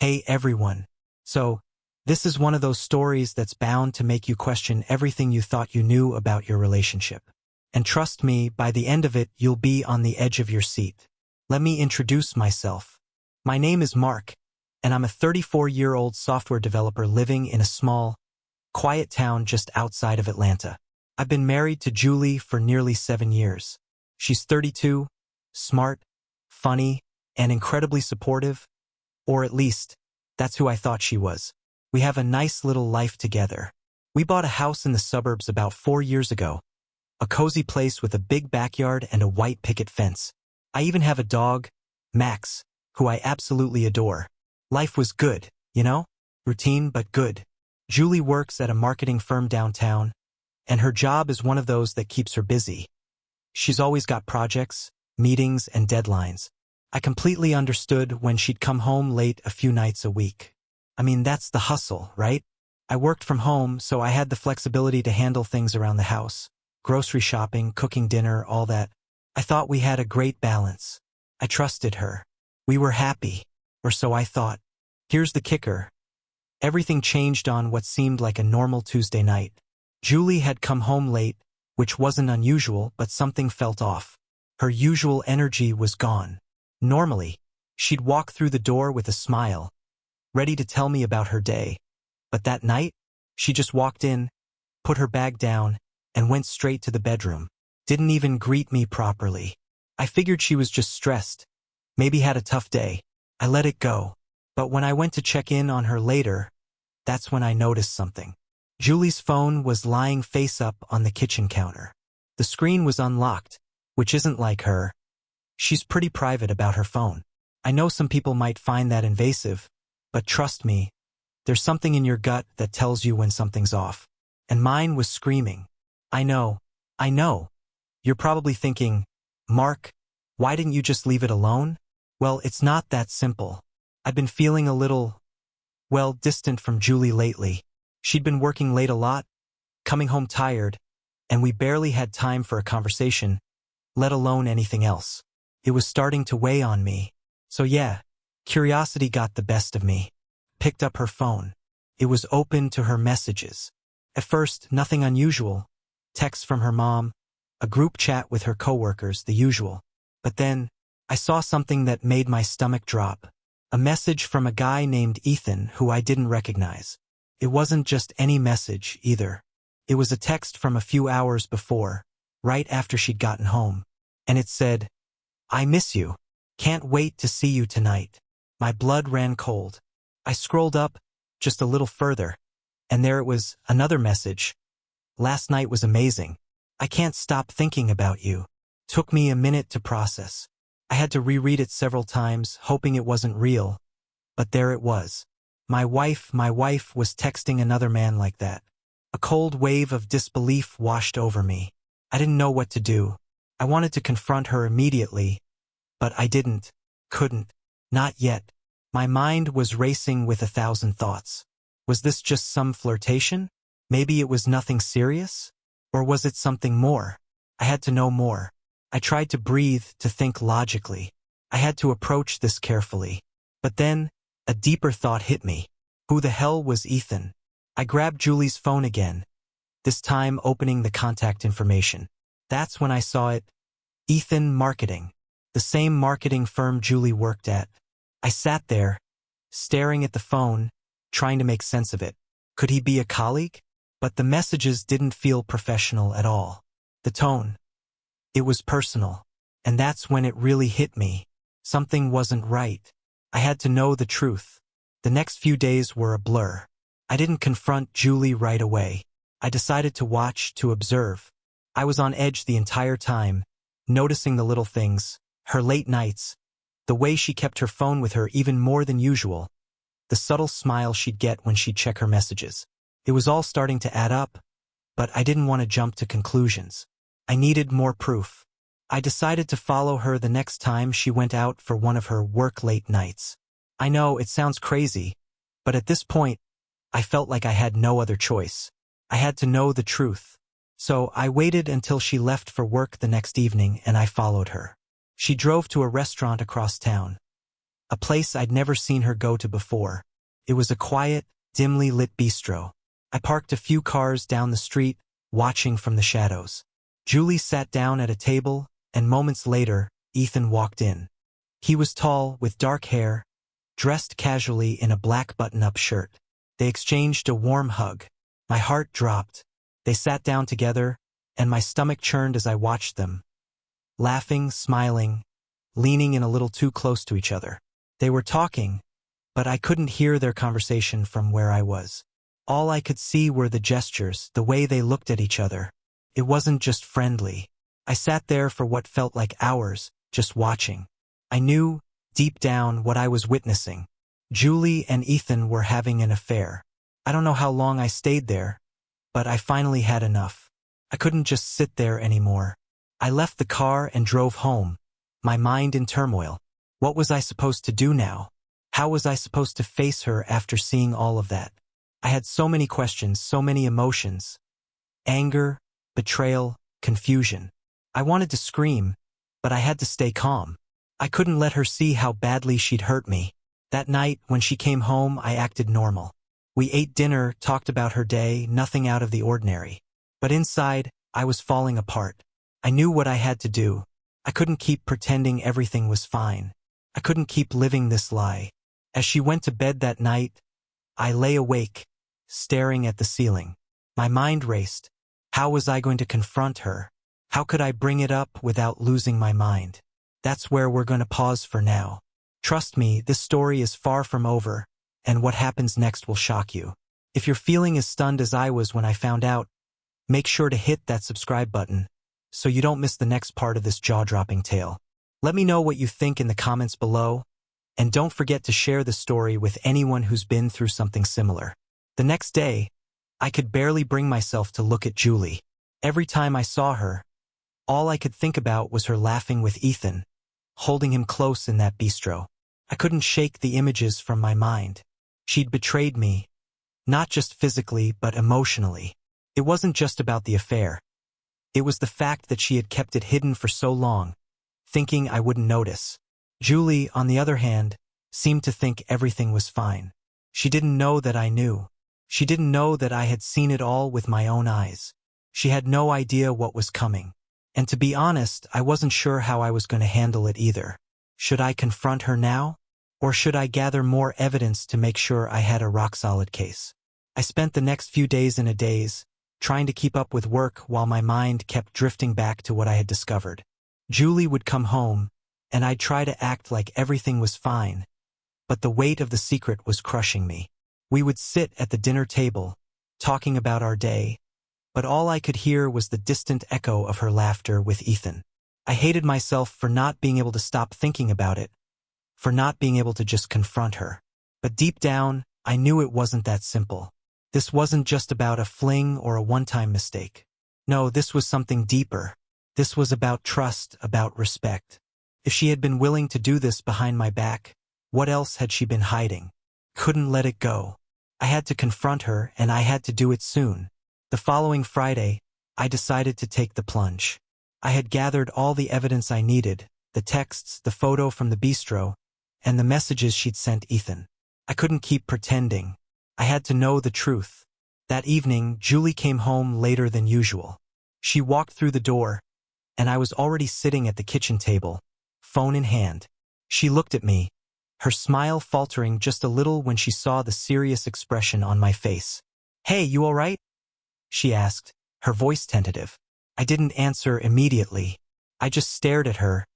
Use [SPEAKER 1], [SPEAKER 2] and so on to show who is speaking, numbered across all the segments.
[SPEAKER 1] Hey everyone. So, this is one of those stories that's bound to make you question everything you thought you knew about your relationship. And trust me, by the end of it, you'll be on the edge of your seat. Let me introduce myself. My name is Mark, and I'm a 34-year-old software developer living in a small, quiet town just outside of Atlanta. I've been married to Julie for nearly 7 years. She's 32, smart, funny, and incredibly supportive. Or at least, that's who I thought she was. We have a nice little life together. We bought a house in the suburbs about 4 years ago. A cozy place with a big backyard and a white picket fence. I even have a dog, Max, who I absolutely adore. Life was good, you know? Routine but good. Julie works at a marketing firm downtown, and her job is one of those that keeps her busy. She's always got projects, meetings, and deadlines. I completely understood when she'd come home late a few nights a week. I mean, that's the hustle, right? I worked from home, so I had the flexibility to handle things around the house. Grocery shopping, cooking dinner, all that. I thought we had a great balance. I trusted her. We were happy, or so I thought. Here's the kicker. Everything changed on what seemed like a normal Tuesday night. Julie had come home late, which wasn't unusual, but something felt off. Her usual energy was gone. Normally, she'd walk through the door with a smile, ready to tell me about her day. But that night, she just walked in, put her bag down, and went straight to the bedroom. Didn't even greet me properly. I figured she was just stressed, maybe had a tough day. I let it go. But when I went to check in on her later, that's when I noticed something. Julie's phone was lying face up on the kitchen counter. The screen was unlocked, which isn't like her. She's pretty private about her phone. I know some people might find that invasive, but trust me, there's something in your gut that tells you when something's off. And mine was screaming. I know. You're probably thinking, Mark, why didn't you just leave it alone? Well, it's not that simple. I've been feeling a little, distant from Julie lately. She'd been working late a lot, coming home tired, and we barely had time for a conversation, let alone anything else. It was starting to weigh on me. So yeah, curiosity got the best of me. Picked up her phone. It was open to her messages. At first, nothing unusual. Texts from her mom, a group chat with her coworkers, the usual. But then, I saw something that made my stomach drop. A message from a guy named Ethan who I didn't recognize. It wasn't just any message, either. It was a text from a few hours before, right after she'd gotten home. And it said, I miss you. Can't wait to see you tonight. My blood ran cold. I scrolled up, just a little further, and there it was, another message. Last night was amazing. I can't stop thinking about you. Took me a minute to process. I had to reread it several times, hoping it wasn't real. But there it was. My wife was texting another man like that. A cold wave of disbelief washed over me. I didn't know what to do. I wanted to confront her immediately, but I couldn't, not yet. My mind was racing with 1,000 thoughts. Was this just some flirtation? Maybe it was nothing serious? Or was it something more? I had to know more. I tried to breathe, to think logically. I had to approach this carefully. But then, a deeper thought hit me. Who the hell was Ethan? I grabbed Julie's phone again, this time opening the contact information. That's when I saw it. Ethan Marketing. The same marketing firm Julie worked at. I sat there, staring at the phone, trying to make sense of it. Could he be a colleague? But the messages didn't feel professional at all. The tone. It was personal. And that's when it really hit me. Something wasn't right. I had to know the truth. The next few days were a blur. I didn't confront Julie right away. I decided to watch, to observe. I was on edge the entire time, noticing the little things, her late nights, the way she kept her phone with her even more than usual, the subtle smile she'd get when she'd check her messages. It was all starting to add up, but I didn't want to jump to conclusions. I needed more proof. I decided to follow her the next time she went out for one of her work late nights. I know it sounds crazy, but at this point, I felt like I had no other choice. I had to know the truth. So I waited until she left for work the next evening and I followed her. She drove to a restaurant across town. a place I'd never seen her go to before. It was a quiet, dimly lit bistro. I parked a few cars down the street, watching from the shadows. Julie sat down at a table, and moments later, Ethan walked in. He was tall, with dark hair, dressed casually in a black button-up shirt. They exchanged a warm hug. My heart dropped. They sat down together, and my stomach churned as I watched them, laughing, smiling, leaning in a little too close to each other. They were talking, but I couldn't hear their conversation from where I was. All I could see were the gestures, the way they looked at each other. It wasn't just friendly. I sat there for what felt like hours, just watching. I knew, deep down, what I was witnessing. Julie and Ethan were having an affair. I don't know how long I stayed there, but I finally had enough. I couldn't just sit there anymore. I left the car and drove home, my mind in turmoil. What was I supposed to do now? How was I supposed to face her after seeing all of that? I had so many questions, so many emotions. Anger, betrayal, confusion. I wanted to scream, but I had to stay calm. I couldn't let her see how badly she'd hurt me. That night, when she came home, I acted normal. We ate dinner, talked about her day, nothing out of the ordinary. But inside, I was falling apart. I knew what I had to do. I couldn't keep pretending everything was fine. I couldn't keep living this lie. As she went to bed that night, I lay awake, staring at the ceiling. My mind raced. How was I going to confront her? How could I bring it up without losing my mind? That's where we're going to pause for now. Trust me, this story is far from over, and what happens next will shock you. If you're feeling as stunned as I was when I found out, make sure to hit that subscribe button so you don't miss the next part of this jaw-dropping tale. Let me know what you think in the comments below, and don't forget to share the story with anyone who's been through something similar. The next day, I could barely bring myself to look at Julie. Every time I saw her, all I could think about was her laughing with Ethan, holding him close in that bistro. I couldn't shake the images from my mind. She'd betrayed me, not just physically but emotionally. It wasn't just about the affair. It was the fact that she had kept it hidden for so long, thinking I wouldn't notice. Julie, on the other hand, seemed to think everything was fine. She didn't know that I knew. She didn't know that I had seen it all with my own eyes. She had no idea what was coming. And to be honest, I wasn't sure how I was going to handle it either. Should I confront her now? Or should I gather more evidence to make sure I had a rock-solid case? I spent the next few days in a daze, trying to keep up with work while my mind kept drifting back to what I had discovered. Julie would come home, and I'd try to act like everything was fine, but the weight of the secret was crushing me. We would sit at the dinner table, talking about our day, but all I could hear was the distant echo of her laughter with Ethan. I hated myself for not being able to stop thinking about it, for not being able to just confront her. But deep down, I knew it wasn't that simple. This wasn't just about a fling or a one-time mistake. No, this was something deeper. This was about trust, about respect. If she had been willing to do this behind my back, what else had she been hiding? Couldn't let it go. I had to confront her, and I had to do it soon. The following Friday, I decided to take the plunge. I had gathered all the evidence I needed, the texts, the photo from the bistro, and the messages she'd sent Ethan. I couldn't keep pretending. I had to know the truth. That evening, Julie came home later than usual. She walked through the door, and I was already sitting at the kitchen table, phone in hand. She looked at me, her smile faltering just a little when she saw the serious expression on my face. "Hey, you all right?" she asked, her voice tentative. I didn't answer immediately. I just stared at her,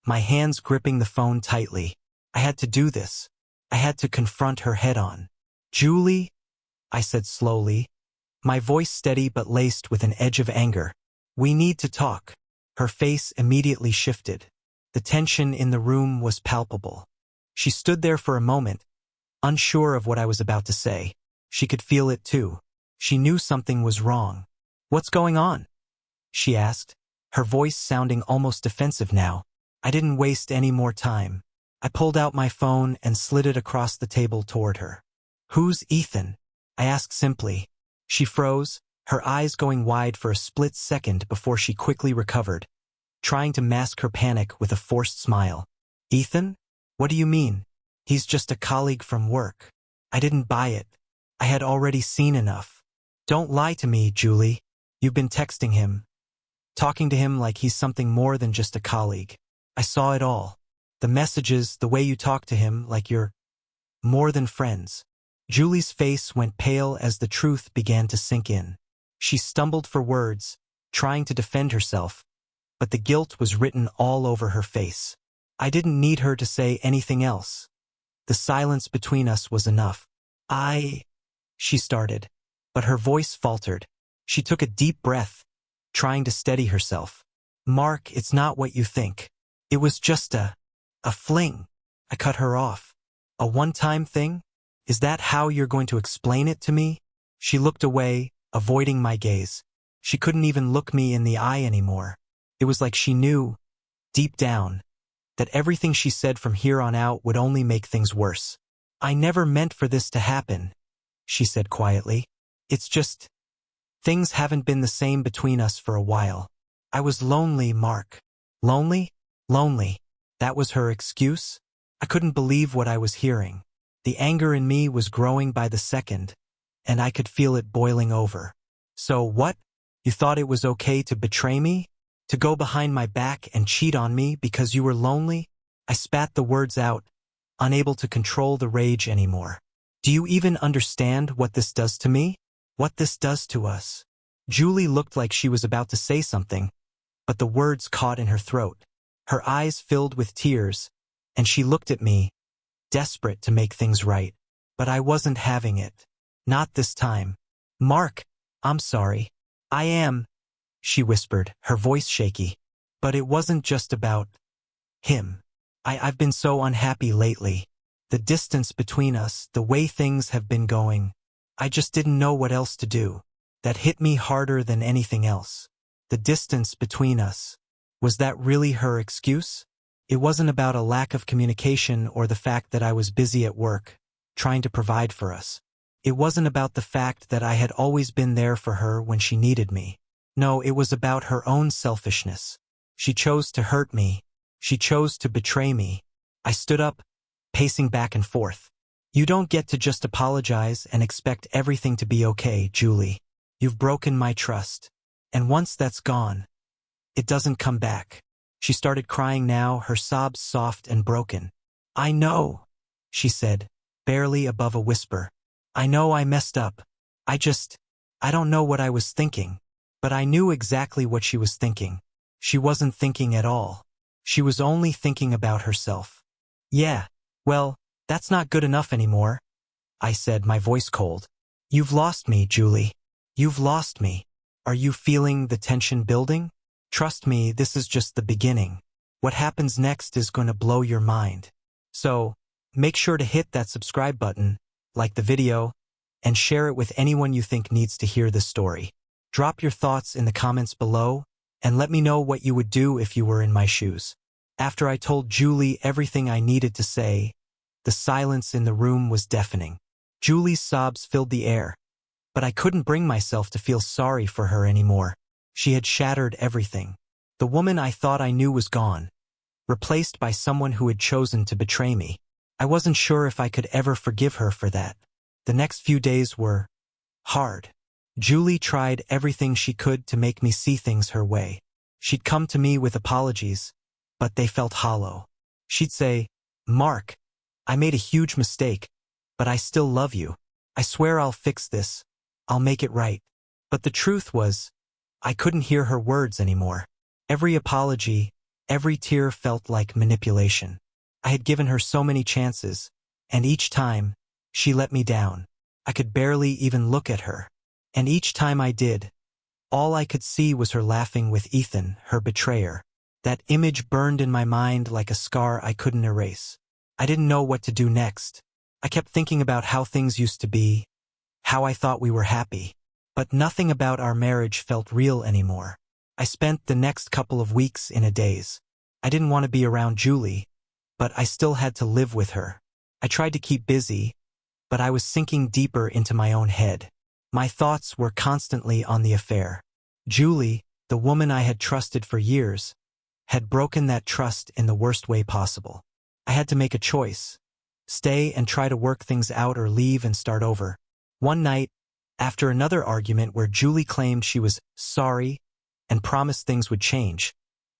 [SPEAKER 1] my hands gripping the phone tightly. I had to do this. I had to confront her head-on. "Julie," I said slowly, my voice steady but laced with an edge of anger. "We need to talk." Her face immediately shifted. The tension in the room was palpable. She stood there for a moment, unsure of what I was about to say. She could feel it too. She knew something was wrong. "What's going on?" she asked, her voice sounding almost defensive now. I didn't waste any more time. I pulled out my phone and slid it across the table toward her. "Who's Ethan?" I asked simply. She froze, her eyes going wide for a split second before she quickly recovered, trying to mask her panic with a forced smile. "Ethan? What do you mean?" He's just a colleague from work. I didn't buy it. I had already seen enough. Don't lie to me, Julie. You've been texting him, talking to him like he's something more than just a colleague. I saw it all. The messages, the way you talk to him like you're more than friends. Julie's face went pale as the truth began to sink in. She stumbled for words, trying to defend herself, but the guilt was written all over her face. I didn't need her to say anything else. The silence between us was enough. She started, but her voice faltered. She took a deep breath, trying to steady herself. Mark, it's not what you think. It was just a fling. I cut her off. A one-time thing? Is that how you're going to explain it to me? She looked away, avoiding my gaze. She couldn't even look me in the eye anymore. It was like she knew, deep down, that everything she said from here on out would only make things worse. I never meant for this to happen, she said quietly. It's just, things haven't been the same between us for a while. I was lonely, Mark. Lonely? Lonely. That was her excuse? I couldn't believe what I was hearing. The anger in me was growing by the second, and I could feel it boiling over. So what? You thought it was okay to betray me? To go behind my back and cheat on me because you were lonely? I spat the words out, unable to control the rage anymore. Do you even understand what this does to me? What this does to us? Julie looked like she was about to say something, but the words caught in her throat. Her eyes filled with tears, and she looked at me, desperate to make things right. But I wasn't having it. Not this time. Mark, I'm sorry. I am, she whispered, her voice shaky. But it wasn't just about him. I've been so unhappy lately. The distance between us, the way things have been going. I just didn't know what else to do. That hit me harder than anything else. The distance between us. Was that really her excuse? It wasn't about a lack of communication or the fact that I was busy at work, trying to provide for us. It wasn't about the fact that I had always been there for her when she needed me. No, it was about her own selfishness. She chose to hurt me. She chose to betray me. I stood up, pacing back and forth. You don't get to just apologize and expect everything to be okay, Julie. You've broken my trust. And once that's gone, it doesn't come back. She started crying now, her sobs soft and broken. I know, she said, barely above a whisper. I know I messed up. I don't know what I was thinking. But I knew exactly what she was thinking. She wasn't thinking at all. She was only thinking about herself. Yeah, well, that's not good enough anymore, I said, my voice cold. You've lost me, Julie. You've lost me. Are you feeling the tension building? Trust me, this is just the beginning. What happens next is going to blow your mind. So, make sure to hit that subscribe button, like the video, and share it with anyone you think needs to hear this story. Drop your thoughts in the comments below, and let me know what you would do if you were in my shoes. After I told Julie everything I needed to say, the silence in the room was deafening. Julie's sobs filled the air, but I couldn't bring myself to feel sorry for her anymore. She had shattered everything. The woman I thought I knew was gone, replaced by someone who had chosen to betray me. I wasn't sure if I could ever forgive her for that. The next few days were hard. Julie tried everything she could to make me see things her way. She'd come to me with apologies, but they felt hollow. She'd say, Mark, I made a huge mistake, but I still love you. I swear I'll fix this. I'll make it right. But the truth was, I couldn't hear her words anymore. Every apology, every tear felt like manipulation. I had given her so many chances, and each time, she let me down. I could barely even look at her. And each time I did, all I could see was her laughing with Ethan, her betrayer. That image burned in my mind like a scar I couldn't erase. I didn't know what to do next. I kept thinking about how things used to be, how I thought we were happy. But nothing about our marriage felt real anymore. I spent the next couple of weeks in a daze. I didn't want to be around Julie, but I still had to live with her. I tried to keep busy, but I was sinking deeper into my own head. My thoughts were constantly on the affair. Julie, the woman I had trusted for years, had broken that trust in the worst way possible. I had to make a choice. Stay and try to work things out or leave and start over. One night, after another argument where Julie claimed she was sorry and promised things would change,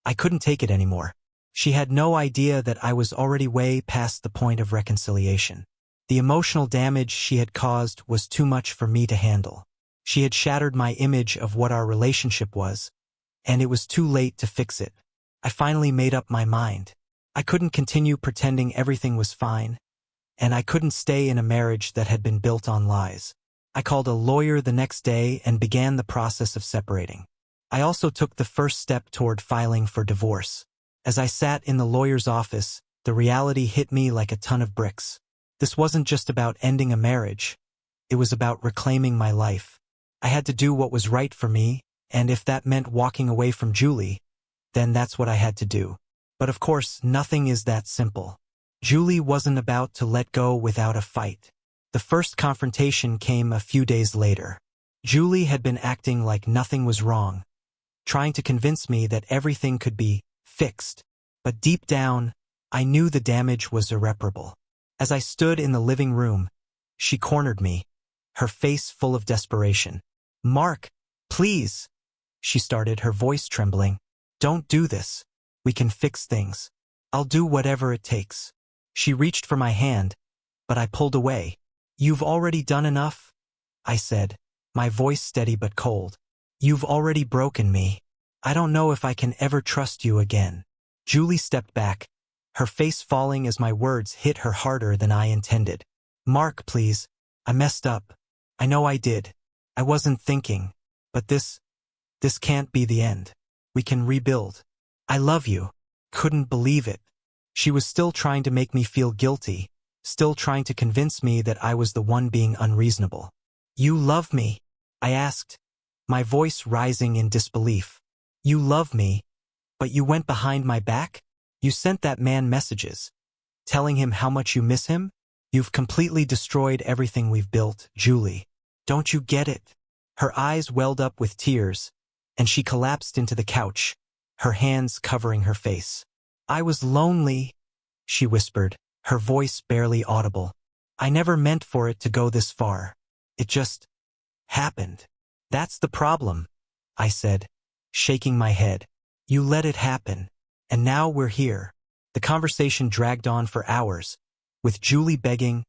[SPEAKER 1] I couldn't take it anymore. She had no idea that I was already way past the point of reconciliation. The emotional damage she had caused was too much for me to handle. She had shattered my image of what our relationship was, and it was too late to fix it. I finally made up my mind. I couldn't continue pretending everything was fine, and I couldn't stay in a marriage that had been built on lies. I called a lawyer the next day and began the process of separating. I also took the first step toward filing for divorce. As I sat in the lawyer's office, the reality hit me like a ton of bricks. This wasn't just about ending a marriage. It was about reclaiming my life. I had to do what was right for me, and if that meant walking away from Julie, then that's what I had to do. But of course, nothing is that simple. Julie wasn't about to let go without a fight. The first confrontation came a few days later. Julie had been acting like nothing was wrong, trying to convince me that everything could be fixed. But deep down, I knew the damage was irreparable. As I stood in the living room, she cornered me, her face full of desperation. "Mark, please," she started, her voice trembling. "Don't do this. We can fix things. I'll do whatever it takes." She reached for my hand, but I pulled away. "You've already done enough," I said, my voice steady but cold. "You've already broken me. I don't know if I can ever trust you again." Julie stepped back, her face falling as my words hit her harder than I intended. "Mark, please. I messed up. I know I did. I wasn't thinking. But this can't be the end. We can rebuild. I love you." Couldn't believe it. She was still trying to make me feel guilty, still trying to convince me that I was the one being unreasonable. "You love me?" I asked, my voice rising in disbelief. "You love me, but you went behind my back? You sent that man messages, telling him how much you miss him? You've completely destroyed everything we've built, Julie. Don't you get it?" Her eyes welled up with tears, and she collapsed into the couch, her hands covering her face. "I was lonely," she whispered, her voice barely audible. "I never meant for it to go this far. It just happened." "That's the problem," I said, shaking my head. "You let it happen, and now we're here." The conversation dragged on for hours, with Julie begging,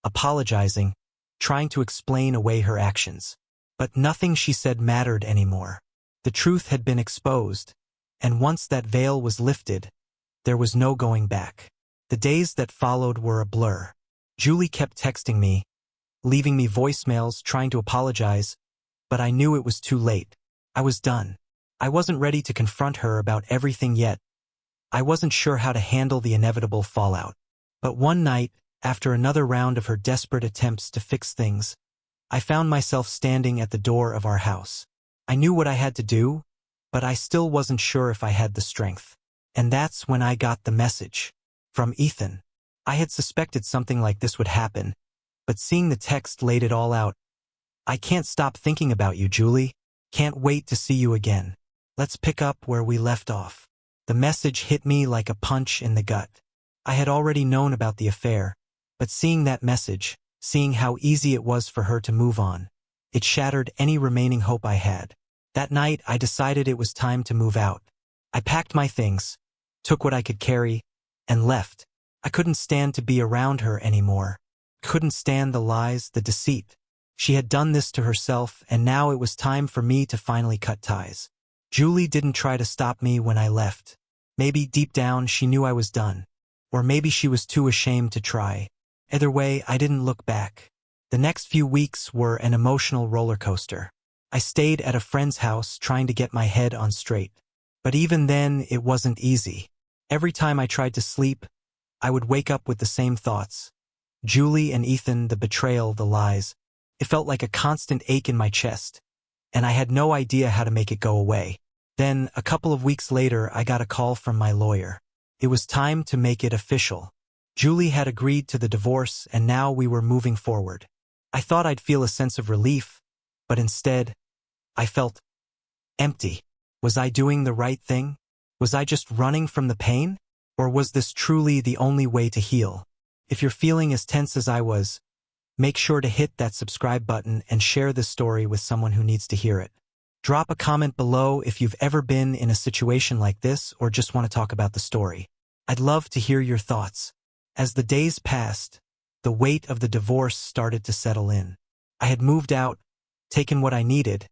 [SPEAKER 1] apologizing, trying to explain away her actions. But nothing she said mattered anymore. The truth had been exposed, and once that veil was lifted, there was no going back. The days that followed were a blur. Julie kept texting me, leaving me voicemails trying to apologize, but I knew it was too late. I was done. I wasn't ready to confront her about everything yet. I wasn't sure how to handle the inevitable fallout. But one night, after another round of her desperate attempts to fix things, I found myself standing at the door of our house. I knew what I had to do, but I still wasn't sure if I had the strength. And that's when I got the message. From Ethan. I had suspected something like this would happen, but seeing the text laid it all out. "I can't stop thinking about you, Julie. Can't wait to see you again. Let's pick up where we left off." The message hit me like a punch in the gut. I had already known about the affair, but seeing that message, seeing how easy it was for her to move on, it shattered any remaining hope I had. That night, I decided it was time to move out. I packed my things, took what I could carry, and left. I couldn't stand to be around her anymore. Couldn't stand the lies, the deceit. She had done this to herself, and now it was time for me to finally cut ties. Julie didn't try to stop me when I left. Maybe deep down she knew I was done. Or maybe she was too ashamed to try. Either way, I didn't look back. The next few weeks were an emotional roller coaster. I stayed at a friend's house trying to get my head on straight. But even then, it wasn't easy. Every time I tried to sleep, I would wake up with the same thoughts. Julie and Ethan, the betrayal, the lies. It felt like a constant ache in my chest, and I had no idea how to make it go away. Then, a couple of weeks later, I got a call from my lawyer. It was time to make it official. Julie had agreed to the divorce, and now we were moving forward. I thought I'd feel a sense of relief, but instead, I felt empty. Was I doing the right thing? Was I just running from the pain? Or was this truly the only way to heal? If you're feeling as tense as I was, make sure to hit that subscribe button and share this story with someone who needs to hear it. Drop a comment below if you've ever been in a situation like this or just want to talk about the story. I'd love to hear your thoughts. As the days passed, the weight of the divorce started to settle in. I had moved out, taken what I needed,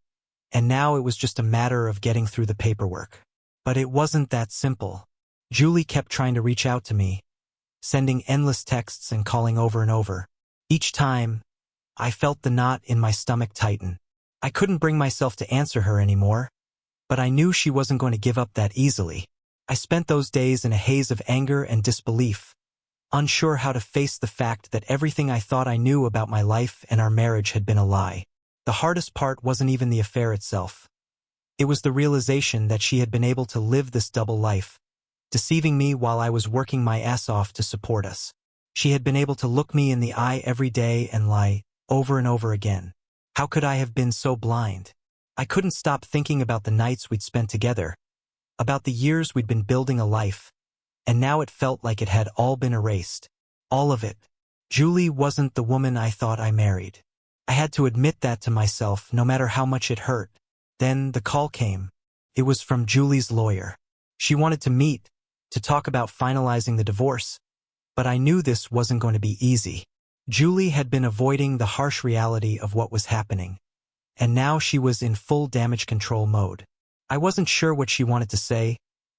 [SPEAKER 1] and now it was just a matter of getting through the paperwork. But it wasn't that simple. Julie kept trying to reach out to me, sending endless texts and calling over and over. Each time, I felt the knot in my stomach tighten. I couldn't bring myself to answer her anymore, but I knew she wasn't going to give up that easily. I spent those days in a haze of anger and disbelief, unsure how to face the fact that everything I thought I knew about my life and our marriage had been a lie. The hardest part wasn't even the affair itself. It was the realization that she had been able to live this double life, deceiving me while I was working my ass off to support us. She had been able to look me in the eye every day and lie over and over again. How could I have been so blind? I couldn't stop thinking about the nights we'd spent together, about the years we'd been building a life, and now it felt like it had all been erased. All of it. Julie wasn't the woman I thought I married. I had to admit that to myself, no matter how much it hurt. Then the call came. It was from Julie's lawyer. She wanted to meet, to talk about finalizing the divorce, but I knew this wasn't going to be easy. Julie had been avoiding the harsh reality of what was happening, and now she was in full damage control mode. I wasn't sure what she wanted to say,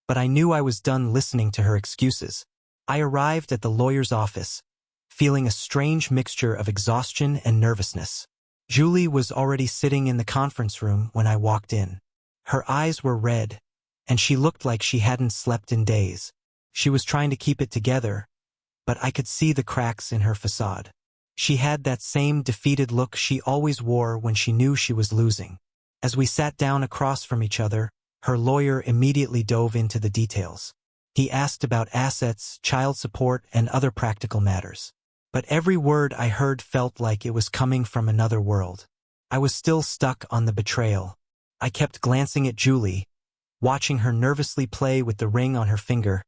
[SPEAKER 1] but I knew I was done listening to her excuses. I arrived at the lawyer's office, feeling a strange mixture of exhaustion and nervousness. Julie was already sitting in the conference room when I walked in. Her eyes were red, and she looked like she hadn't slept in days. She was trying to keep it together, but I could see the cracks in her facade. She had that same defeated look she always wore when she knew she was losing. As we sat down across from each other, her lawyer immediately dove into the details. He asked about assets, child support, and other practical matters. But every word I heard felt like it was coming from another world. I was still stuck on the betrayal. I kept glancing at Julie, watching her nervously play with the ring on her finger,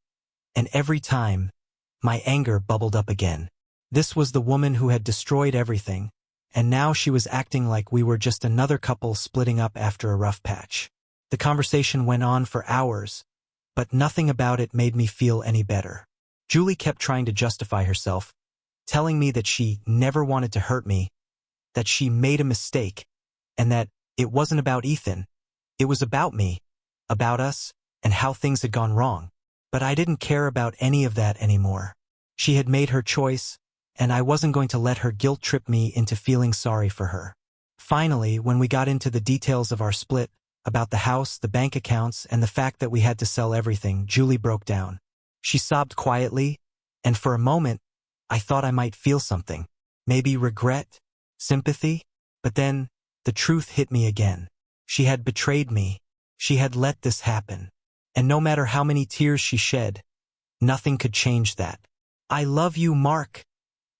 [SPEAKER 1] and every time, my anger bubbled up again. This was the woman who had destroyed everything, and now she was acting like we were just another couple splitting up after a rough patch. The conversation went on for hours, but nothing about it made me feel any better. Julie kept trying to justify herself, telling me that she never wanted to hurt me, that she made a mistake, and that it wasn't about Ethan. It was about me, about us, and how things had gone wrong. But I didn't care about any of that anymore. She had made her choice, and I wasn't going to let her guilt trip me into feeling sorry for her. Finally, when we got into the details of our split, about the house, the bank accounts, and the fact that we had to sell everything, Julie broke down. She sobbed quietly, and for a moment, I thought I might feel something. Maybe regret, sympathy, but then the truth hit me again. She had betrayed me. She had let this happen. And no matter how many tears she shed, nothing could change that. "I love you, Mark,"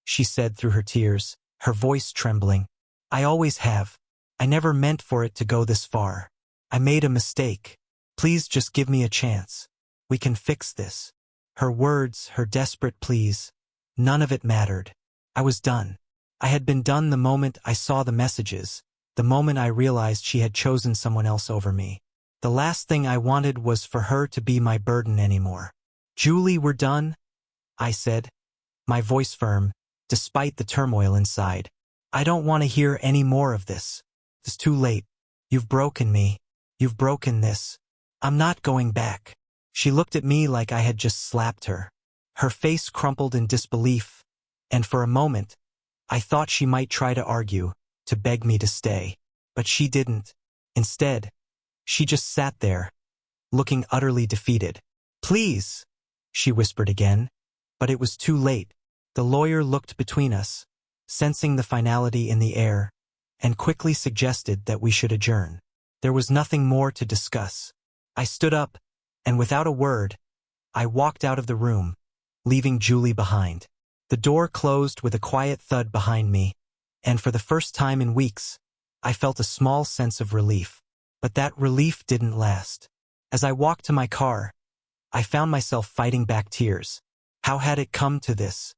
[SPEAKER 1] she said through her tears, her voice trembling. "I always have. I never meant for it to go this far. I made a mistake. Please just give me a chance. We can fix this." Her words, her desperate pleas, none of it mattered. I was done. I had been done the moment I saw the messages, the moment I realized she had chosen someone else over me. The last thing I wanted was for her to be my burden anymore. "Julie, we're done," I said, my voice firm, despite the turmoil inside. "I don't want to hear any more of this. It's too late. You've broken me. You've broken this. I'm not going back." She looked at me like I had just slapped her. Her face crumpled in disbelief, and for a moment, I thought she might try to argue, to beg me to stay. But she didn't. Instead, she just sat there, looking utterly defeated. "Please," she whispered again, but it was too late. The lawyer looked between us, sensing the finality in the air, and quickly suggested that we should adjourn. There was nothing more to discuss. I stood up, and without a word, I walked out of the room, leaving Julie behind. The door closed with a quiet thud behind me, and for the first time in weeks, I felt a small sense of relief. But that relief didn't last. As I walked to my car, I found myself fighting back tears. How had it come to this?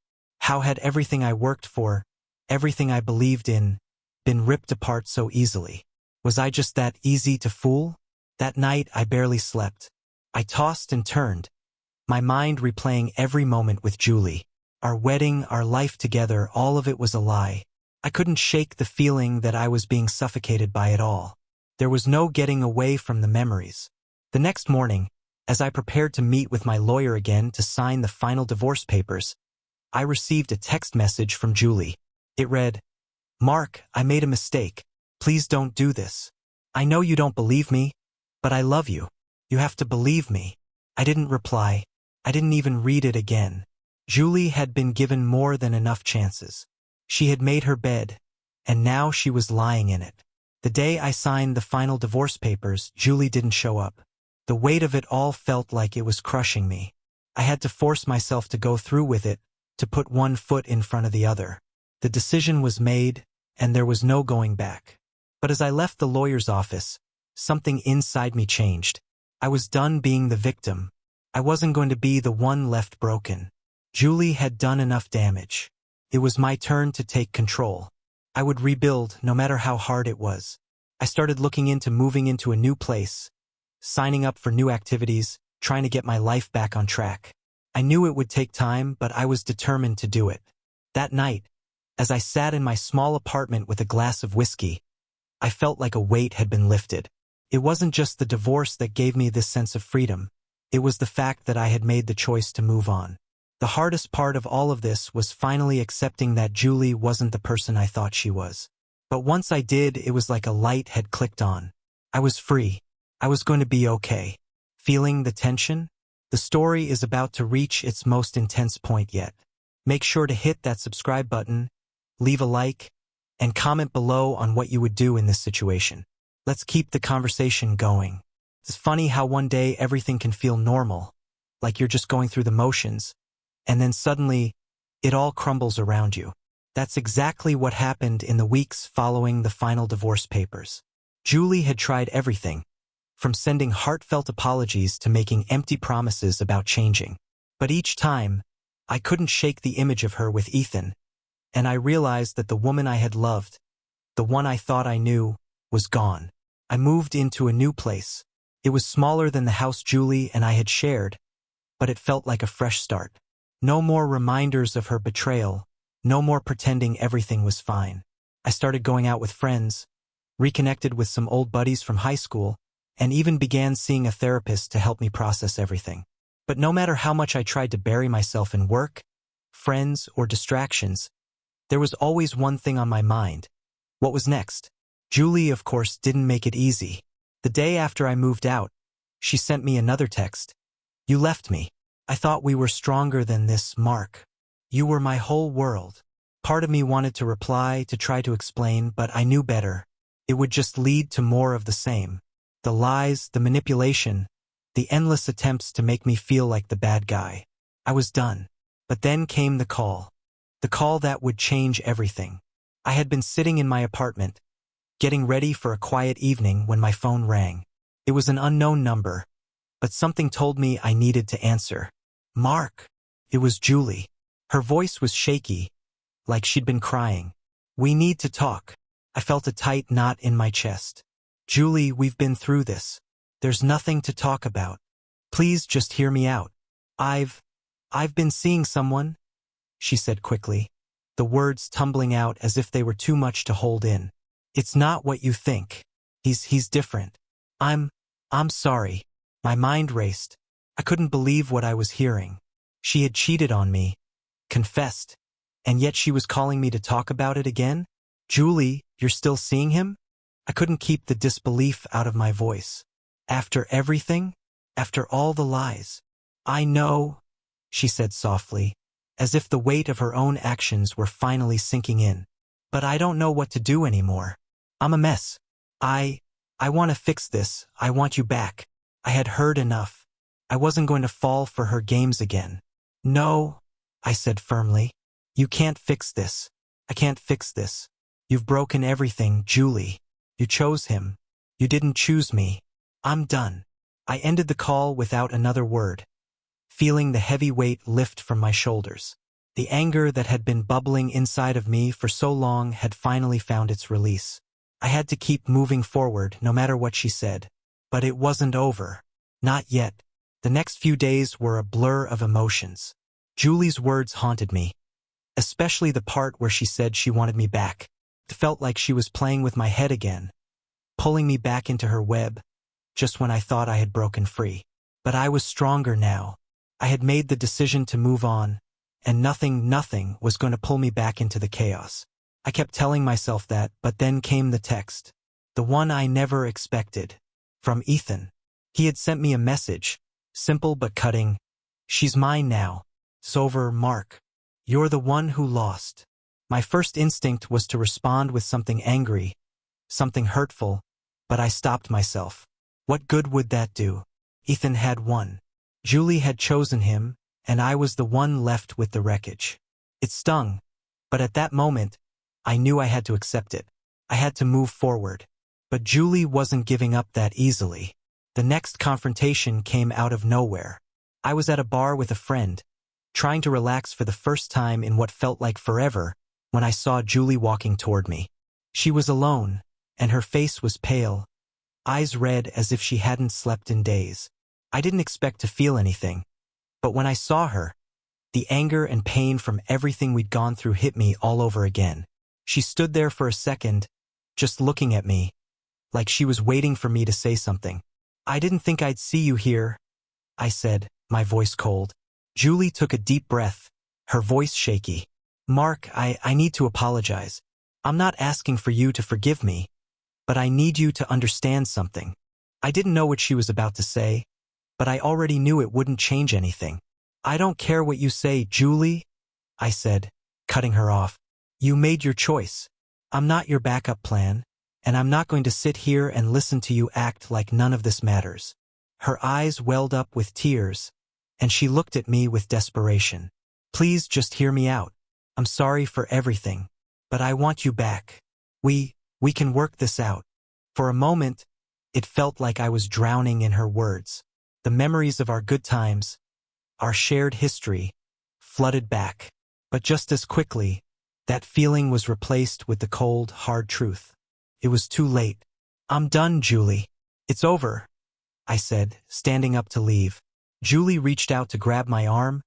[SPEAKER 1] How had everything I worked for, everything I believed in, been ripped apart so easily? Was I just that easy to fool? That night I barely slept. I tossed and turned, my mind replaying every moment with Julie. Our wedding, our life together, all of it was a lie. I couldn't shake the feeling that I was being suffocated by it all. There was no getting away from the memories. The next morning, as I prepared to meet with my lawyer again to sign the final divorce papers, I received a text message from Julie. It read, "Mark, I made a mistake. Please don't do this. I know you don't believe me, but I love you. You have to believe me." I didn't reply. I didn't even read it again. Julie had been given more than enough chances. She had made her bed, and now she was lying in it. The day I signed the final divorce papers, Julie didn't show up. The weight of it all felt like it was crushing me. I had to force myself to go through with it, to put one foot in front of the other. The decision was made, and there was no going back. But as I left the lawyer's office, something inside me changed. I was done being the victim. I wasn't going to be the one left broken. Julie had done enough damage. It was my turn to take control. I would rebuild, no matter how hard it was. I started looking into moving into a new place, signing up for new activities, trying to get my life back on track. I knew it would take time, but I was determined to do it. That night, as I sat in my small apartment with a glass of whiskey, I felt like a weight had been lifted. It wasn't just the divorce that gave me this sense of freedom. It was the fact that I had made the choice to move on. The hardest part of all of this was finally accepting that Julie wasn't the person I thought she was. But once I did, it was like a light had clicked on. I was free. I was going to be okay. Feeling the tension? The story is about to reach its most intense point yet. Make sure to hit that subscribe button, leave a like, and comment below on what you would do in this situation. Let's keep the conversation going. It's funny how one day everything can feel normal, like you're just going through the motions, and then suddenly, it all crumbles around you. That's exactly what happened in the weeks following the final divorce papers. Julie had tried everything, from sending heartfelt apologies to making empty promises about changing. But each time, I couldn't shake the image of her with Ethan, and I realized that the woman I had loved, the one I thought I knew, was gone. I moved into a new place. It was smaller than the house Julie and I had shared, but it felt like a fresh start. No more reminders of her betrayal, no more pretending everything was fine. I started going out with friends, reconnected with some old buddies from high school, and even began seeing a therapist to help me process everything. But no matter how much I tried to bury myself in work, friends, or distractions, there was always one thing on my mind. What was next? Julie, of course, didn't make it easy. The day after I moved out, she sent me another text. "You left me. I thought we were stronger than this, Mark. You were my whole world." Part of me wanted to reply, to try to explain, but I knew better. It would just lead to more of the same. The lies, the manipulation, the endless attempts to make me feel like the bad guy. I was done. But then came the call. The call that would change everything. I had been sitting in my apartment, getting ready for a quiet evening when my phone rang. It was an unknown number, but something told me I needed to answer. "Mark." It was Julie. Her voice was shaky, like she'd been crying. "We need to talk." I felt a tight knot in my chest. "Julie, we've been through this. There's nothing to talk about. Please just hear me out. I've been seeing someone," she said quickly, the words tumbling out as if they were too much to hold in. "It's not what you think. He's different. I'm sorry." My mind raced. I couldn't believe what I was hearing. She had cheated on me, confessed, and yet she was calling me to talk about it again? "Julie, you're still seeing him?" I couldn't keep the disbelief out of my voice. "After everything? After all the lies?" "I know," she said softly, as if the weight of her own actions were finally sinking in. "But I don't know what to do anymore. I'm a mess. I want to fix this. I want you back." I had heard enough. I wasn't going to fall for her games again. "No," I said firmly. "You can't fix this. I can't fix this. You've broken everything, Julie. You chose him. You didn't choose me. I'm done." I ended the call without another word, feeling the heavy weight lift from my shoulders. The anger that had been bubbling inside of me for so long had finally found its release. I had to keep moving forward, no matter what she said. But it wasn't over. Not yet. The next few days were a blur of emotions. Julie's words haunted me, especially the part where she said she wanted me back. It felt like she was playing with my head again, pulling me back into her web, just when I thought I had broken free. But I was stronger now. I had made the decision to move on, and nothing was going to pull me back into the chaos. I kept telling myself that, but then came the text. The one I never expected. From Ethan. He had sent me a message, simple but cutting. "She's mine now. It's over, Mark. You're the one who lost." My first instinct was to respond with something angry, something hurtful, but I stopped myself. What good would that do? Ethan had won. Julie had chosen him, and I was the one left with the wreckage. It stung, but at that moment, I knew I had to accept it. I had to move forward. But Julie wasn't giving up that easily. The next confrontation came out of nowhere. I was at a bar with a friend, trying to relax for the first time in what felt like forever, when I saw Julie walking toward me. She was alone, and her face was pale, eyes red as if she hadn't slept in days. I didn't expect to feel anything, but when I saw her, the anger and pain from everything we'd gone through hit me all over again. She stood there for a second, just looking at me, like she was waiting for me to say something. "I didn't think I'd see you here," I said, my voice cold. Julie took a deep breath, her voice shaky. "Mark, I need to apologize. I'm not asking for you to forgive me, but I need you to understand something." I didn't know what she was about to say, but I already knew it wouldn't change anything. "I don't care what you say, Julie," I said, cutting her off. "You made your choice. I'm not your backup plan, and I'm not going to sit here and listen to you act like none of this matters." Her eyes welled up with tears, and she looked at me with desperation. "Please just hear me out. I'm sorry for everything, but I want you back. We can work this out." For a moment, it felt like I was drowning in her words. The memories of our good times, our shared history, flooded back. But just as quickly, that feeling was replaced with the cold, hard truth. It was too late. "I'm done, Julie. It's over," I said, standing up to leave. Julie reached out to grab my arm,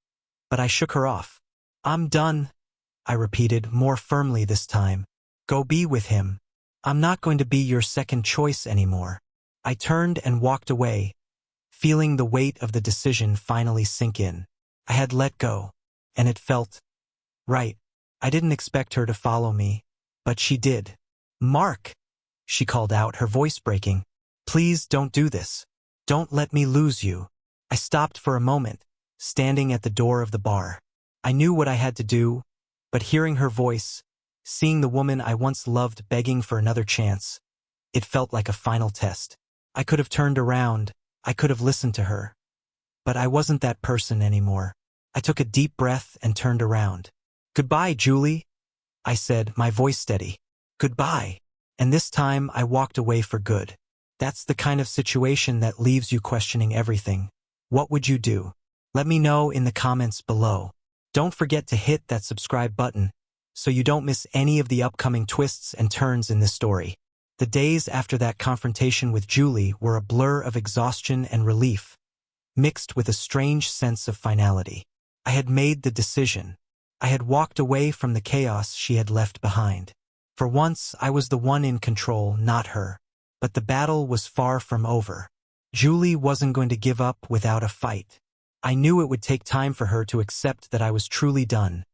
[SPEAKER 1] but I shook her off. "I'm done," I repeated, more firmly this time. "Go be with him. I'm not going to be your second choice anymore." I turned and walked away, feeling the weight of the decision finally sink in. I had let go, and it felt right. I didn't expect her to follow me, but she did. "Mark," she called out, her voice breaking. "Please don't do this. Don't let me lose you." I stopped for a moment, standing at the door of the bar. I knew what I had to do, but hearing her voice, seeing the woman I once loved begging for another chance, it felt like a final test. I could have turned around, I could have listened to her, but I wasn't that person anymore. I took a deep breath and turned around. "Goodbye, Julie," I said, my voice steady. "Goodbye." And this time I walked away for good. That's the kind of situation that leaves you questioning everything. What would you do? Let me know in the comments below. Don't forget to hit that subscribe button so you don't miss any of the upcoming twists and turns in this story. The days after that confrontation with Julie were a blur of exhaustion and relief, mixed with a strange sense of finality. I had made the decision. I had walked away from the chaos she had left behind. For once, I was the one in control, not her. But the battle was far from over. Julie wasn't going to give up without a fight. I knew it would take time for her to accept that I was truly done.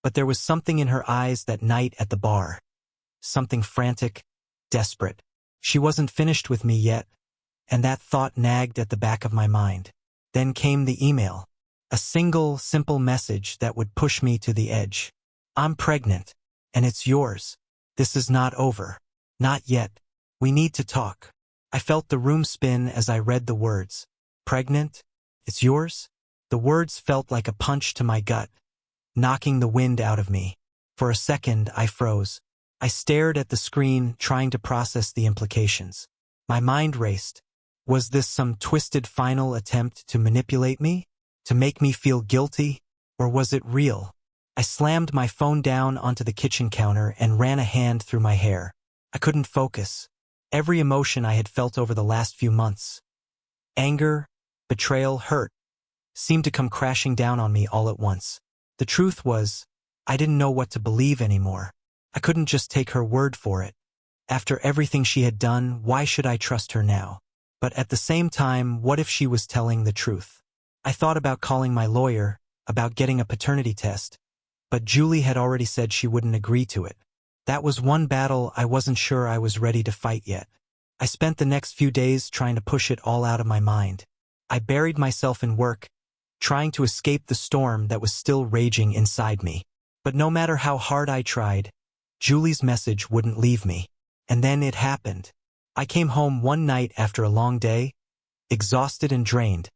[SPEAKER 1] But there was something in her eyes that night at the bar. Something frantic, desperate. She wasn't finished with me yet, and that thought nagged at the back of my mind. Then came the email. A single, simple message that would push me to the edge. "I'm pregnant, and it's yours. This is not over. Not yet. We need to talk." I felt the room spin as I read the words. "Pregnant? It's yours?" The words felt like a punch to my gut, knocking the wind out of me. For a second, I froze. I stared at the screen, trying to process the implications. My mind raced. Was this some twisted final attempt to manipulate me? To make me feel guilty? Or was it real? I slammed my phone down onto the kitchen counter and ran a hand through my hair. I couldn't focus. Every emotion I had felt over the last few months, anger, betrayal, hurt, seemed to come crashing down on me all at once. The truth was, I didn't know what to believe anymore. I couldn't just take her word for it. After everything she had done, why should I trust her now? But at the same time, what if she was telling the truth? I thought about calling my lawyer, about getting a paternity test, but Julie had already said she wouldn't agree to it. That was one battle I wasn't sure I was ready to fight yet. I spent the next few days trying to push it all out of my mind. I buried myself in work, trying to escape the storm that was still raging inside me. But no matter how hard I tried, Julie's message wouldn't leave me. And then it happened. I came home one night after a long day, exhausted and drained,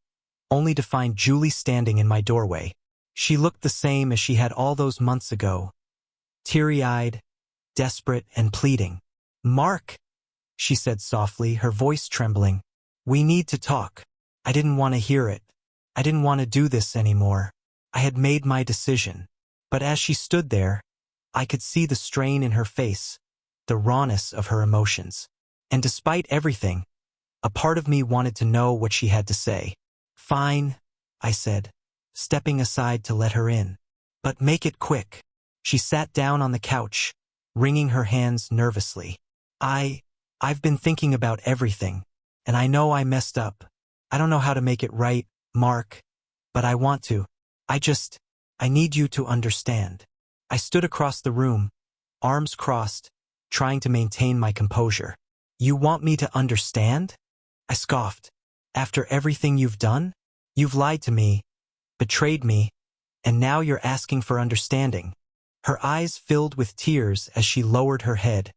[SPEAKER 1] only to find Julie standing in my doorway. She looked the same as she had all those months ago, teary-eyed, desperate and pleading. "Mark," she said softly, her voice trembling. "We need to talk." I didn't want to hear it. I didn't want to do this anymore. I had made my decision. But as she stood there, I could see the strain in her face, the rawness of her emotions. And despite everything, a part of me wanted to know what she had to say. "Fine," I said, stepping aside to let her in. "But make it quick." She sat down on the couch, wringing her hands nervously. I've been thinking about everything, and I know I messed up. I don't know how to make it right, Mark, but I want to. I need you to understand." I stood across the room, arms crossed, trying to maintain my composure. "You want me to understand?" I scoffed. "After everything you've done? You've lied to me, betrayed me, and now you're asking for understanding." Her eyes filled with tears as she lowered her head,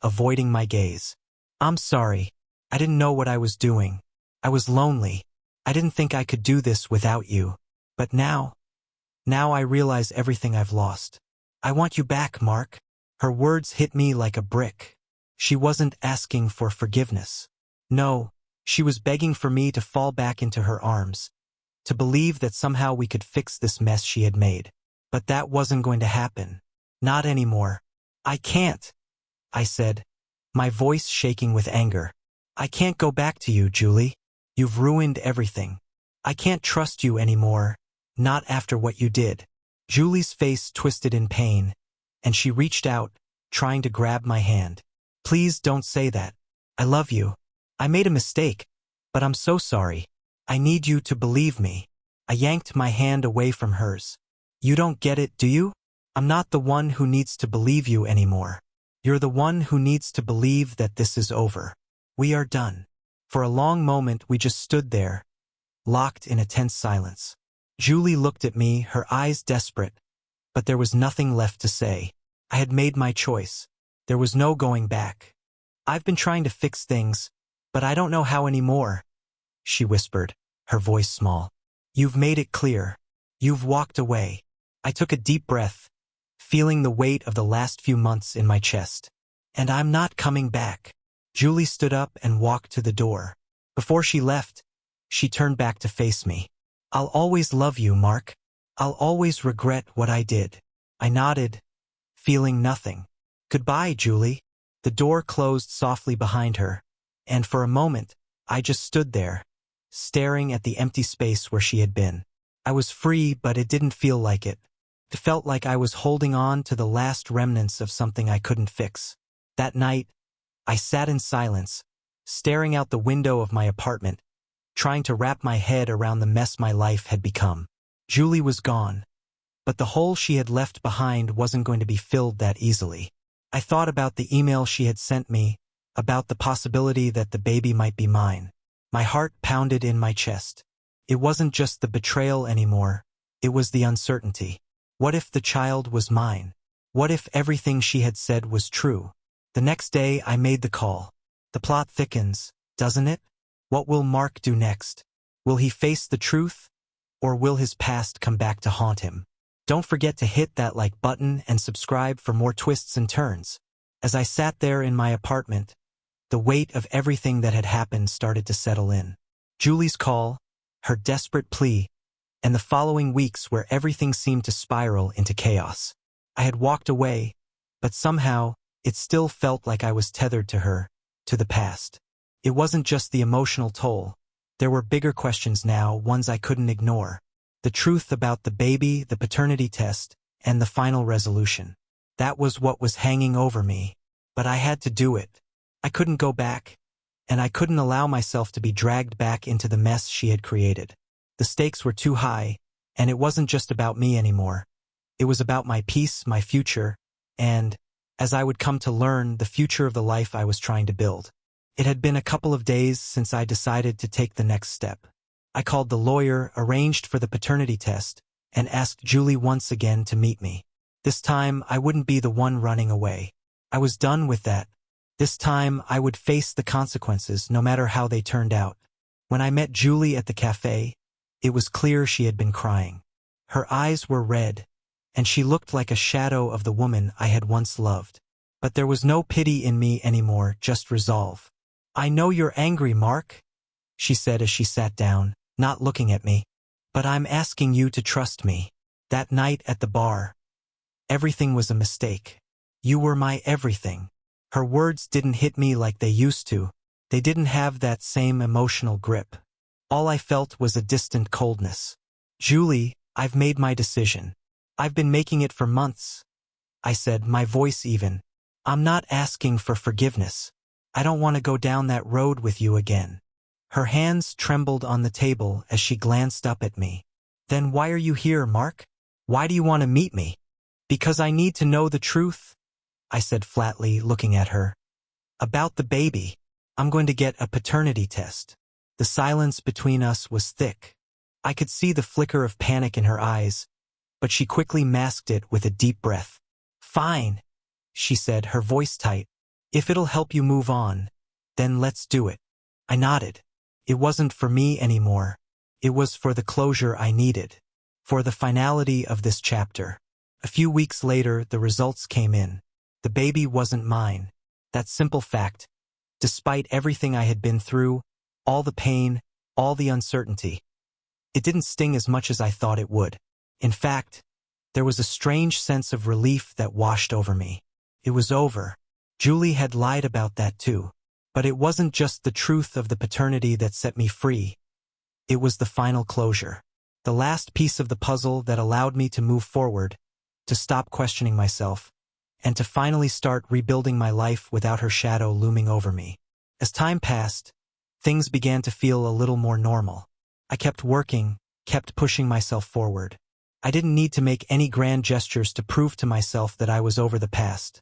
[SPEAKER 1] avoiding my gaze. "I'm sorry. I didn't know what I was doing. I was lonely. I didn't think I could do this without you. But now I realize everything I've lost. I want you back, Mark." Her words hit me like a brick. She wasn't asking for forgiveness. No, she was begging for me to fall back into her arms, to believe that somehow we could fix this mess she had made. But that wasn't going to happen. Not anymore. "I can't," I said, my voice shaking with anger. "I can't go back to you, Julie. You've ruined everything. I can't trust you anymore, not after what you did." Julie's face twisted in pain, and she reached out, trying to grab my hand. "Please don't say that. I love you. I made a mistake, but I'm so sorry. I need you to believe me." I yanked my hand away from hers. "You don't get it, do you? I'm not the one who needs to believe you anymore. You're the one who needs to believe that this is over. We are done." For a long moment we just stood there, locked in a tense silence. Julie looked at me, her eyes desperate, but there was nothing left to say. I had made my choice. There was no going back. "I've been trying to fix things, but I don't know how anymore," she whispered, her voice small. "You've made it clear. You've walked away." I took a deep breath, feeling the weight of the last few months in my chest. "And I'm not coming back." Julie stood up and walked to the door. Before she left, she turned back to face me. "I'll always love you, Mark. I'll always regret what I did." I nodded, feeling nothing. "Goodbye, Julie." The door closed softly behind her, and for a moment, I just stood there, staring at the empty space where she had been. I was free, but it didn't feel like it. It felt like I was holding on to the last remnants of something I couldn't fix. That night, I sat in silence, staring out the window of my apartment, trying to wrap my head around the mess my life had become. Julie was gone, but the hole she had left behind wasn't going to be filled that easily. I thought about the email she had sent me, about the possibility that the baby might be mine. My heart pounded in my chest. It wasn't just the betrayal anymore, it was the uncertainty. What if the child was mine? What if everything she had said was true? The next day I made the call. The plot thickens, doesn't it? What will Mark do next? Will he face the truth? Or will his past come back to haunt him? Don't forget to hit that like button and subscribe for more twists and turns. As I sat there in my apartment, the weight of everything that had happened started to settle in. Julie's call, her desperate plea, and the following weeks where everything seemed to spiral into chaos. I had walked away, but somehow, it still felt like I was tethered to her, to the past. It wasn't just the emotional toll. There were bigger questions now, ones I couldn't ignore. The truth about the baby, the paternity test, and the final resolution. That was what was hanging over me. But I had to do it. I couldn't go back, and I couldn't allow myself to be dragged back into the mess she had created. The stakes were too high, and it wasn't just about me anymore. It was about my peace, my future, and, as I would come to learn, the future of the life I was trying to build. It had been a couple of days since I decided to take the next step. I called the lawyer, arranged for the paternity test, and asked Julie once again to meet me. This time, I wouldn't be the one running away. I was done with that. This time, I would face the consequences, no matter how they turned out. When I met Julie at the cafe, it was clear she had been crying. Her eyes were red, and she looked like a shadow of the woman I had once loved. But there was no pity in me anymore, just resolve. "I know you're angry, Mark," she said as she sat down, not looking at me. "But I'm asking you to trust me. That night at the bar, everything was a mistake. You were my everything." Her words didn't hit me like they used to. They didn't have that same emotional grip. All I felt was a distant coldness. "Julie, I've made my decision. I've been making it for months," I said, my voice even. "I'm not asking for forgiveness. I don't want to go down that road with you again." Her hands trembled on the table as she glanced up at me. "Then why are you here, Mark? Why do you want to meet me?" "Because I need to know the truth," I said flatly, looking at her. "About the baby. I'm going to get a paternity test." The silence between us was thick. I could see the flicker of panic in her eyes, but she quickly masked it with a deep breath. "Fine," she said, her voice tight. "If it'll help you move on, then let's do it." I nodded. It wasn't for me anymore. It was for the closure I needed. For the finality of this chapter. A few weeks later, the results came in. The baby wasn't mine. That simple fact. Despite everything I had been through, all the pain, all the uncertainty, it didn't sting as much as I thought it would. In fact, there was a strange sense of relief that washed over me. It was over. Julie had lied about that too. But it wasn't just the truth of the paternity that set me free. It was the final closure. The last piece of the puzzle that allowed me to move forward, to stop questioning myself, and to finally start rebuilding my life without her shadow looming over me. As time passed, things began to feel a little more normal. I kept working, kept pushing myself forward. I didn't need to make any grand gestures to prove to myself that I was over the past.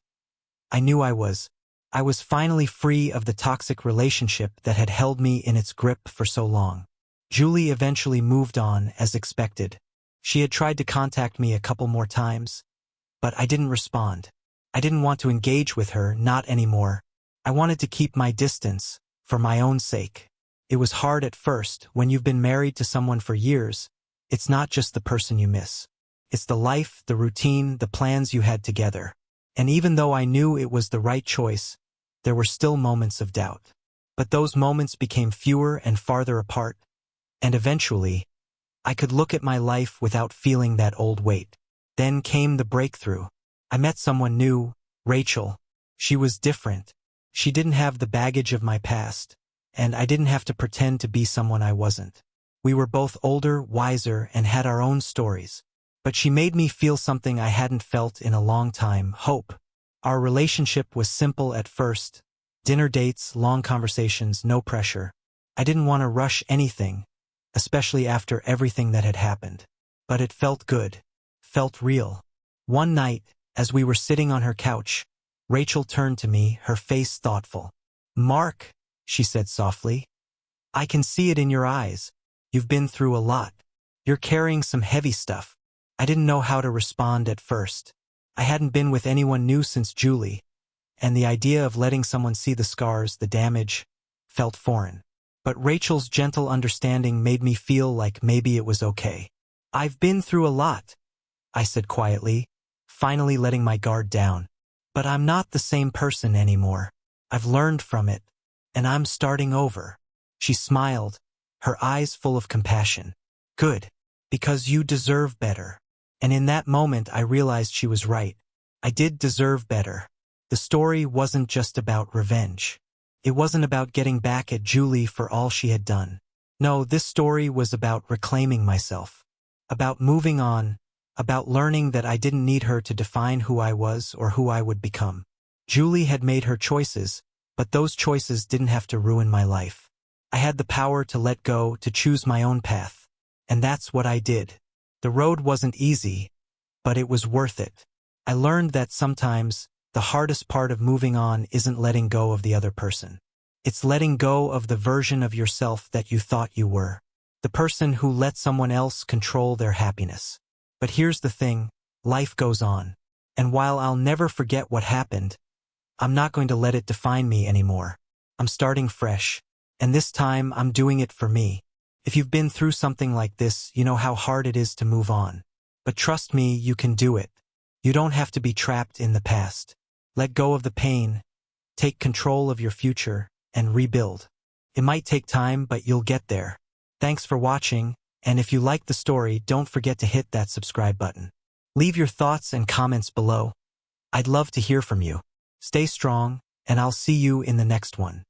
[SPEAKER 1] I knew I was. I was finally free of the toxic relationship that had held me in its grip for so long. Julie eventually moved on as expected. She had tried to contact me a couple more times, but I didn't respond. I didn't want to engage with her, not anymore. I wanted to keep my distance, for my own sake. It was hard at first. When you've been married to someone for years, it's not just the person you miss. It's the life, the routine, the plans you had together. And even though I knew it was the right choice, there were still moments of doubt. But those moments became fewer and farther apart, and eventually, I could look at my life without feeling that old weight. Then came the breakthrough. I met someone new, Rachel. She was different. She didn't have the baggage of my past, and I didn't have to pretend to be someone I wasn't. We were both older, wiser, and had our own stories. But she made me feel something I hadn't felt in a long time, hope. Our relationship was simple at first. Dinner dates, long conversations, no pressure. I didn't want to rush anything, especially after everything that had happened. But it felt good, felt real. One night, as we were sitting on her couch, Rachel turned to me, her face thoughtful. "Mark," she said softly, "I can see it in your eyes. You've been through a lot. You're carrying some heavy stuff." I didn't know how to respond at first. I hadn't been with anyone new since Julie, and the idea of letting someone see the scars, the damage, felt foreign. But Rachel's gentle understanding made me feel like maybe it was okay. "I've been through a lot," I said quietly, finally letting my guard down. "But I'm not the same person anymore. I've learned from it, and I'm starting over." She smiled, her eyes full of compassion. "Good. Because you deserve better. And in that moment I realized she was right. I did deserve better. The story wasn't just about revenge. It wasn't about getting back at Julie for all she had done. No, this story was about reclaiming myself. About moving on. About learning that I didn't need her to define who I was or who I would become. Julie had made her choices, but those choices didn't have to ruin my life. I had the power to let go, to choose my own path. And that's what I did. The road wasn't easy, but it was worth it. I learned that sometimes the hardest part of moving on isn't letting go of the other person. It's letting go of the version of yourself that you thought you were. The person who let someone else control their happiness. But here's the thing, life goes on. And while I'll never forget what happened, I'm not going to let it define me anymore. I'm starting fresh. And this time I'm doing it for me. If you've been through something like this, you know how hard it is to move on. But trust me, you can do it. You don't have to be trapped in the past. Let go of the pain, take control of your future, and rebuild. It might take time, but you'll get there. Thanks for watching, and if you like the story, don't forget to hit that subscribe button. Leave your thoughts and comments below. I'd love to hear from you. Stay strong, and I'll see you in the next one.